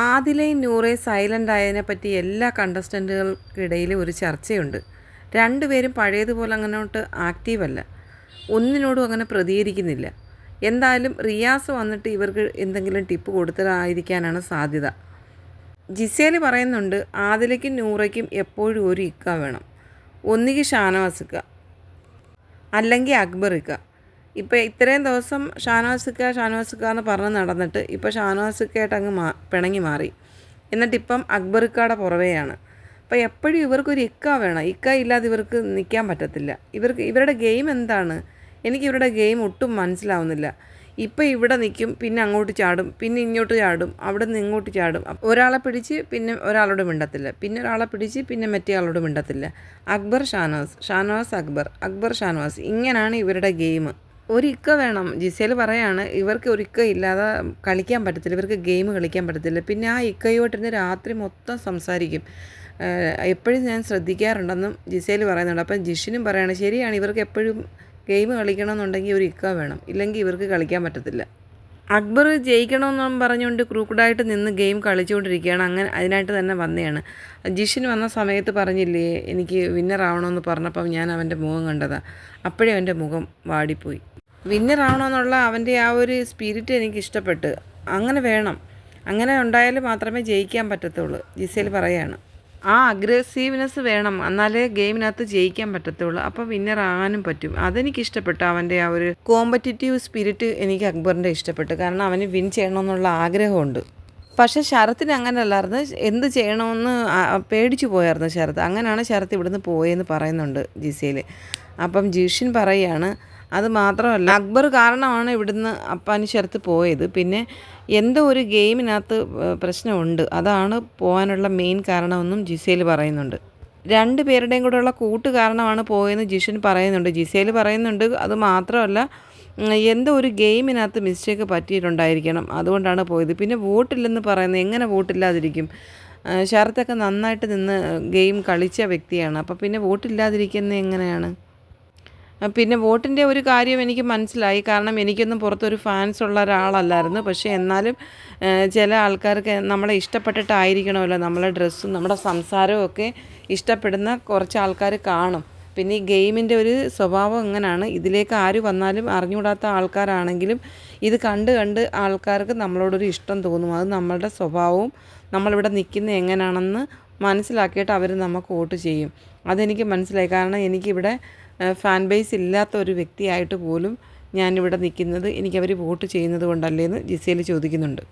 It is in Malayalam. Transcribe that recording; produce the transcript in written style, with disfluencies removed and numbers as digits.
ആദിലയും നൂറയും സൈലൻ്റ് ആയതിനെ പറ്റി എല്ലാ കണ്ടസ്റ്റൻറ്റുകൾക്കിടയിലും ഒരു ചർച്ചയുണ്ട്. രണ്ടുപേരും പഴയതുപോലെ അങ്ങനോട്ട് ആക്റ്റീവല്ല, ഒന്നിനോടും അങ്ങനെ പ്രതികരിക്കുന്നില്ല. എന്തായാലും റിയാസ് വന്നിട്ട് ഇവർക്ക് എന്തെങ്കിലും ടിപ്പ് കൊടുത്തതായിരിക്കാനാണ് സാധ്യത. ജിസേൽ പറയുന്നുണ്ട്, ആദിലയ്ക്കും നൂറയ്ക്കും എപ്പോഴും ഒരു ഇക്ക വേണം. ഒന്നുകിൽ ഷാനവാസ് ഇക്ക, അല്ലെങ്കിൽ അക്ബർ ഇക്ക. ഇപ്പോൾ ഇത്രയും ദിവസം ഷാനവാസ് ഇക്ക എന്ന് പറഞ്ഞ് നടന്നിട്ട് ഇപ്പോൾ ഷാനവാസ് ഇക്കയായിട്ട് അങ്ങ് പിണങ്ങി മാറി. എന്നിട്ടിപ്പം അക്ബർ ഇക്കയുടെ പുറവെയാണ്. അപ്പോൾ എപ്പോഴും ഇവർക്കൊരു ഇക്ക വേണം. ഇക്ക ഇല്ലാതെ ഇവർക്ക് നിൽക്കാൻ പറ്റത്തില്ല. ഇവരുടെ ഗെയിം എന്താണ്? എനിക്ക് ഇവരുടെ ഗെയിം ഒട്ടും മനസ്സിലാവുന്നില്ല. ഇപ്പോൾ ഇവിടെ നിൽക്കും, പിന്നെ അങ്ങോട്ട് ചാടും, പിന്നെ ഇങ്ങോട്ട് ചാടും, അവിടെ നിന്ന് ഇങ്ങോട്ട് ചാടും. ഒരാളെ പിടിച്ച് പിന്നെ ഒരാളോട് മിണ്ടത്തില്ല, പിന്നെ ഒരാളെ പിടിച്ച് പിന്നെ മറ്റേ ആളോട് മിണ്ടത്തില്ല. അക്ബർ ഷാനവാസ്, ഷാനവാസ് അക്ബർ, അക്ബർ ഷാനവാസ്, ഇങ്ങനെയാണ് ഇവരുടെ ഗെയിം. ഒരു ഇക്ക വേണം. ജിസേൽ പറയാണ്, ഇവർക്ക് ഒരു ഇക്ക ഇല്ലാതെ കളിക്കാൻ പറ്റത്തില്ല, ഇവർക്ക് ഗെയിം കളിക്കാൻ പറ്റത്തില്ല. പിന്നെ ആ ഇക്കയോട്ടിരുന്ന് രാത്രി മൊത്തം സംസാരിക്കും. എപ്പോഴും ഞാൻ ശ്രദ്ധിക്കാറുണ്ടെന്നും ജിസേൽ പറയുന്നുണ്ട്. അപ്പം ജിഷിനും പറയാണ്, ശരിയാണ്, ഇവർക്ക് എപ്പോഴും ഗെയിം കളിക്കണമെന്നുണ്ടെങ്കിൽ ഒരു ഇക്ക വേണം, ഇല്ലെങ്കിൽ ഇവർക്ക് കളിക്കാൻ പറ്റത്തില്ല. അക്ബർ ജയിക്കണമെന്നും പറഞ്ഞുകൊണ്ട് ക്രൂക്കഡായിട്ട് നിന്ന് ഗെയിം കളിച്ചുകൊണ്ടിരിക്കുകയാണ്. അങ്ങനെ അതിനായിട്ട് തന്നെ വന്നതാണ്. ജിഷിന് വന്ന സമയത്ത് പറഞ്ഞില്ലേ, എനിക്ക് വിന്നറാവണമെന്ന് പറഞ്ഞപ്പം ഞാൻ അവൻ്റെ മുഖം കണ്ടതാണ്. അപ്പോഴേ അവൻ്റെ മുഖം വാടിപ്പോയി. വിന്നറാവണമെന്നുള്ള അവൻ്റെ ആ ഒരു സ്പിരിറ്റ് എനിക്ക് ഇഷ്ടപ്പെട്ട്. അങ്ങനെ വേണം, അങ്ങനെ ഉണ്ടായാൽ മാത്രമേ ജയിക്കാൻ പറ്റത്തുള്ളൂ. ജിസേൽ പറയാണ്, ആ അഗ്രസീവ്നെസ് വേണം, എന്നാലേ ഗെയിമിനകത്ത് ജയിക്കാൻ പറ്റത്തുള്ളൂ. അപ്പോൾ വിന്നറാകാനും പറ്റും. അതെനിക്കിഷ്ടപ്പെട്ടു. അവൻ്റെ ആ ഒരു കോമ്പറ്റിറ്റീവ് സ്പിരിറ്റ് എനിക്ക് അക്ബറിൻ്റെ ഇഷ്ടപ്പെട്ടു. കാരണം അവന് വിൻ ചെയ്യണമെന്നുള്ള ആഗ്രഹമുണ്ട്. പക്ഷേ ശരത്തിന് അങ്ങനെ അല്ലായിരുന്നു. എന്ത് ചെയ്യണമെന്ന് പേടിച്ചു പോയായിരുന്നു ശരത്ത്. അങ്ങനെയാണ് ശരത്ത് ഇവിടുന്ന് പോയെന്ന് പറയുന്നുണ്ട് ജിസേൽ. അപ്പം ജിഷിൻ പറയുകയാണ്, അത് മാത്രമല്ല, അക്ബർ കാരണമാണ് ഇവിടുന്ന് അപ്പാനി ശരത്ത് പോയത്. പിന്നെ എന്തോ ഒരു ഗെയിമിനകത്ത് പ്രശ്നമുണ്ട്, അതാണ് പോകാനുള്ള മെയിൻ കാരണമെന്നും ജിസേൽ പറയുന്നുണ്ട്. രണ്ട് പേരുടെയും കൂടെയുള്ള കൂട്ട് കാരണമാണ് പോയെന്ന് ജിഷിൻ പറയുന്നുണ്ട്. ജിസേൽ പറയുന്നുണ്ട്, അത് മാത്രമല്ല, എന്തോ ഒരു ഗെയിമിനകത്ത് മിസ്റ്റേക്ക് പറ്റിയിട്ടുണ്ടായിരിക്കണം, അതുകൊണ്ടാണ് പോയത്. പിന്നെ വോട്ടില്ലെന്ന് പറയുന്നത്, എങ്ങനെ വോട്ടില്ലാതിരിക്കും? ശരത്തൊക്കെ നന്നായിട്ട് നിന്ന് ഗെയിം കളിച്ച വ്യക്തിയാണ്. അപ്പോൾ പിന്നെ വോട്ടില്ലാതിരിക്കുന്നത് എങ്ങനെയാണ്? പിന്നെ വോട്ടിൻ്റെ ഒരു കാര്യം എനിക്ക് മനസ്സിലായി. കാരണം എനിക്കൊന്നും പുറത്തൊരു ഫാൻസ് ഉള്ള ഒരാളല്ലായിരുന്നു. പക്ഷേ എന്നാലും ചില ആൾക്കാർക്ക് നമ്മളെ ഇഷ്ടപ്പെട്ടിട്ടായിരിക്കണമല്ലോ നമ്മളെ ഡ്രസ്സും നമ്മുടെ സംസാരവും ഒക്കെ ഇഷ്ടപ്പെടുന്ന കുറച്ച് ആൾക്കാർ കാണും. പിന്നെ ഈ ഗെയിമിൻ്റെ ഒരു സ്വഭാവം എങ്ങനെയാണ്, ഇതിലേക്ക് ആര് വന്നാലും അറിഞ്ഞുകൂടാത്ത ആൾക്കാരാണെങ്കിലും ഇത് കണ്ട് ആൾക്കാർക്ക് നമ്മളോടൊരു ഇഷ്ടം തോന്നും. അത് നമ്മളുടെ സ്വഭാവവും നമ്മളിവിടെ നിൽക്കുന്നത് എങ്ങനെയാണെന്ന് മനസ്സിലാക്കിയിട്ട് അവർ നമുക്ക് വോട്ട് ചെയ്യും. അതെനിക്ക് മനസ്സിലായി. കാരണം എനിക്കിവിടെ ഫാൻ ബേസ് ഇല്ലാത്ത ഒരു വ്യക്തിയായിട്ട് പോലും ഞാനിവിടെ നിൽക്കുന്നത് എനിക്കവർ വോട്ട് ചെയ്യുന്നത് കൊണ്ടല്ലേ എന്ന് ജിസേൽ ചോദിക്കുന്നുണ്ട്.